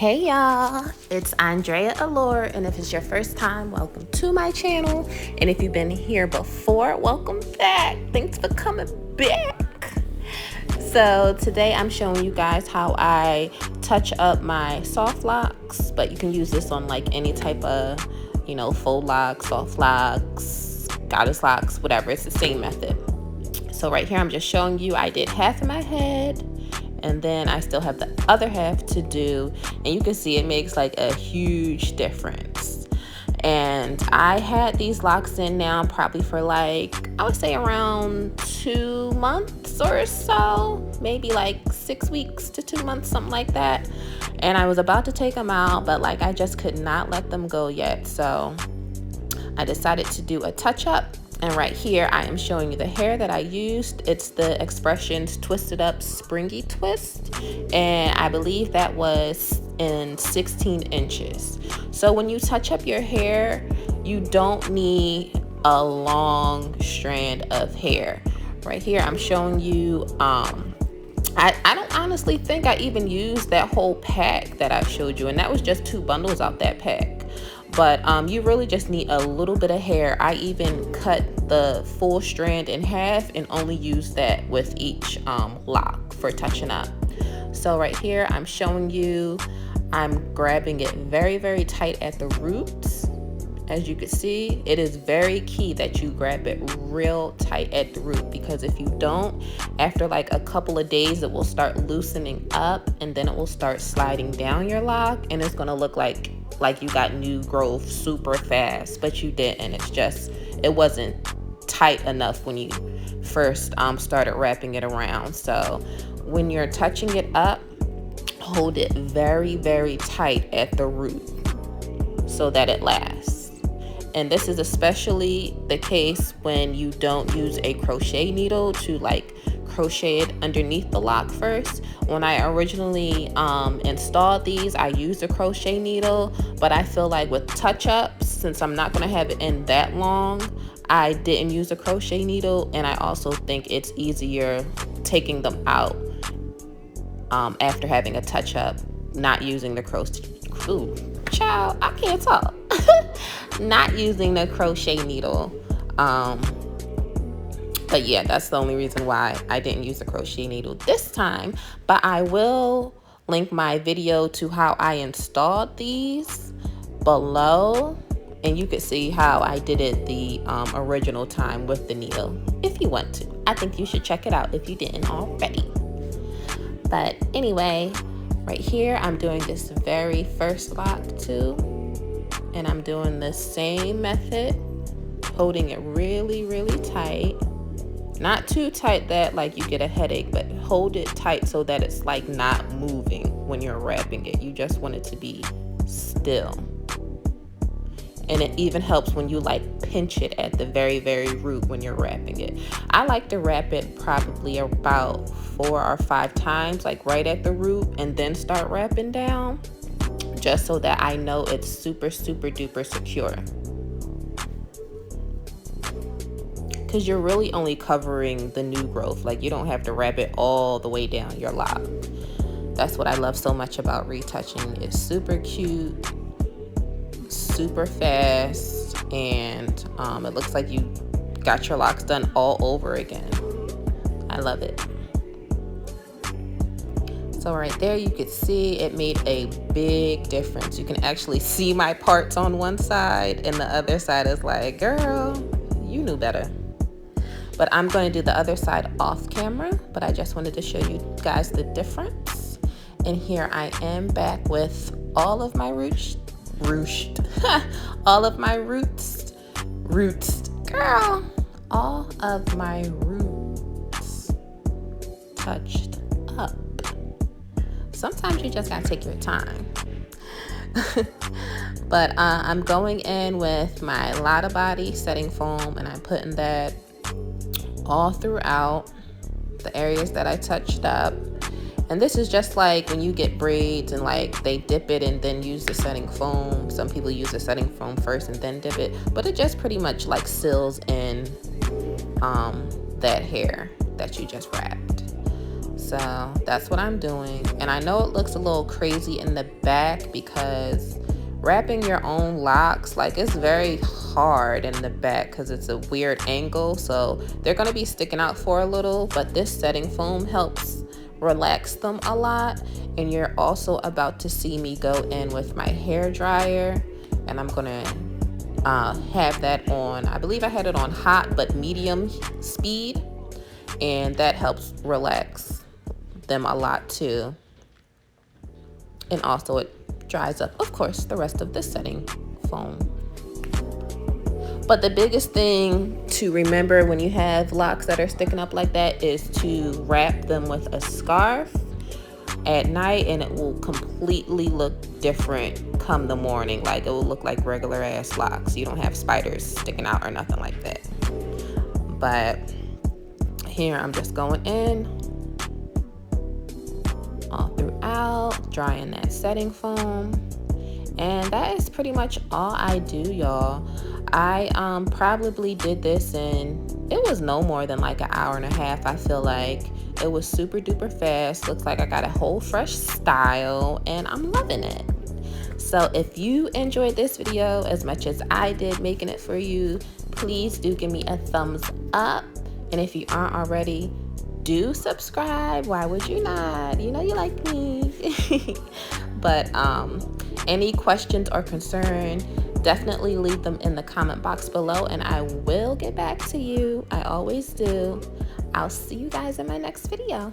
Hey y'all, it's Andrea Allure, and if it's your first time, welcome to my channel. And if you've been here before, welcome back. Thanks for coming back. So today I'm showing you guys how I touch up my soft locks, but you can use this on like any type of, faux locks, soft locks, goddess locks, whatever. It's the same method. So right here, I'm just showing you I did half of my head, and then I still have the other half to do, and you can see it makes like a huge difference. And I had these locks in now probably for like, I would say around 2 months or so, maybe like 6 weeks to 2 months, something like that. And I was about to take them out, but like I just could not let them go yet. So I decided to do a touch up. And right here, I am showing you the hair that I used. It's the Expressions Twisted Up Springy Twist. And I believe that was in 16 inches. So when you touch up your hair, you don't need a long strand of hair. Right here, I'm showing you, I don't honestly think I even used that whole pack that I showed you. And that was just 2 bundles out that pack. But you really just need a little bit of hair. I even cut the full strand in half and only use that with each lock for touching up. So right here, I'm showing you, I'm grabbing it very, very tight at the roots. As you can see, it is very key that you grab it real tight at the root, because if you don't, after like a couple of days, it will start loosening up and then it will start sliding down your lock, and it's gonna look like you got new growth super fast, but you didn't. It's just, it wasn't tight enough when you first started wrapping it around. So when you're touching it up, hold it very, very tight at the root so that it lasts. And this is especially the case when you don't use a crochet needle to like crochet it underneath the lock first. When I originally installed these, I used a crochet needle, but I feel like with touch-ups, since I'm not going to have it in that long, I didn't use a crochet needle. And I also think it's easier taking them out after having a touch-up, not using the crochet. Ooh, child, I can't talk. Not using the crochet needle. But yeah, that's the only reason why I didn't use a crochet needle this time. But I will link my video to how I installed these below, and you could see how I did it the original time with the needle if you want to. I think you should check it out if you didn't already. But anyway, right here, I'm doing this very first lock too, and I'm doing the same method, holding it really, really tight. Not too tight that like you get a headache, but hold it tight so that it's like not moving when you're wrapping it. You just want it to be still. And it even helps when you like pinch it at the very, very root when you're wrapping it. I like to wrap it probably about 4 or 5 times, like right at the root, and then start wrapping down, just so that I know it's super, super duper secure. Because you're really only covering the new growth. Like, you don't have to wrap it all the way down your lock. That's what I love so much about retouching. It's super cute, super fast, and it looks like you got your locks done all over again. I love it. So right there, you could see it made a big difference. You can actually see my parts on one side, and the other side is like, girl, you knew better. But I'm going to do the other side off camera, but I just wanted to show you guys the difference. And here I am back with all of my roots, all of my roots, girl, all of my roots touched up. Sometimes you just gotta take your time. But I'm going in with my Allure setting foam, and I'm putting that all throughout the areas that I touched up. And this is just like when you get braids and like they dip it and then use the setting foam. Some people use the setting foam first and then dip it, but it just pretty much like seals in that hair that you just wrapped. So that's what I'm doing. And I know it looks a little crazy in the back because wrapping your own locks, like, it's very hard in the back because it's a weird angle. So they're going to be sticking out for a little, but this setting foam helps relax them a lot. And you're also about to see me go in with my hair dryer, and I'm going to have that on, I believe I had it on hot but medium speed, and that helps relax them a lot too. And also it dries up, of course, the rest of the setting foam. But the biggest thing to remember when you have locks that are sticking up like that is to wrap them with a scarf at night, and it will completely look different come the morning. Like, it will look like regular ass locks. You don't have spiders sticking out or nothing like that. But here I'm just going in all throughout, drying that setting foam. And that is pretty much all I do, y'all. I probably did this in, it was no more than like an hour and a half. I feel like it was super duper fast. Looks like I got a whole fresh style, and I'm loving it. So if you enjoyed this video as much as I did making it for you, please do give me a thumbs up. And if you aren't already, do subscribe. Why would you not? You know you like me. But any questions or concern, definitely leave them in the comment box below, and I will get back to you. I always do. I'll see you guys in my next video.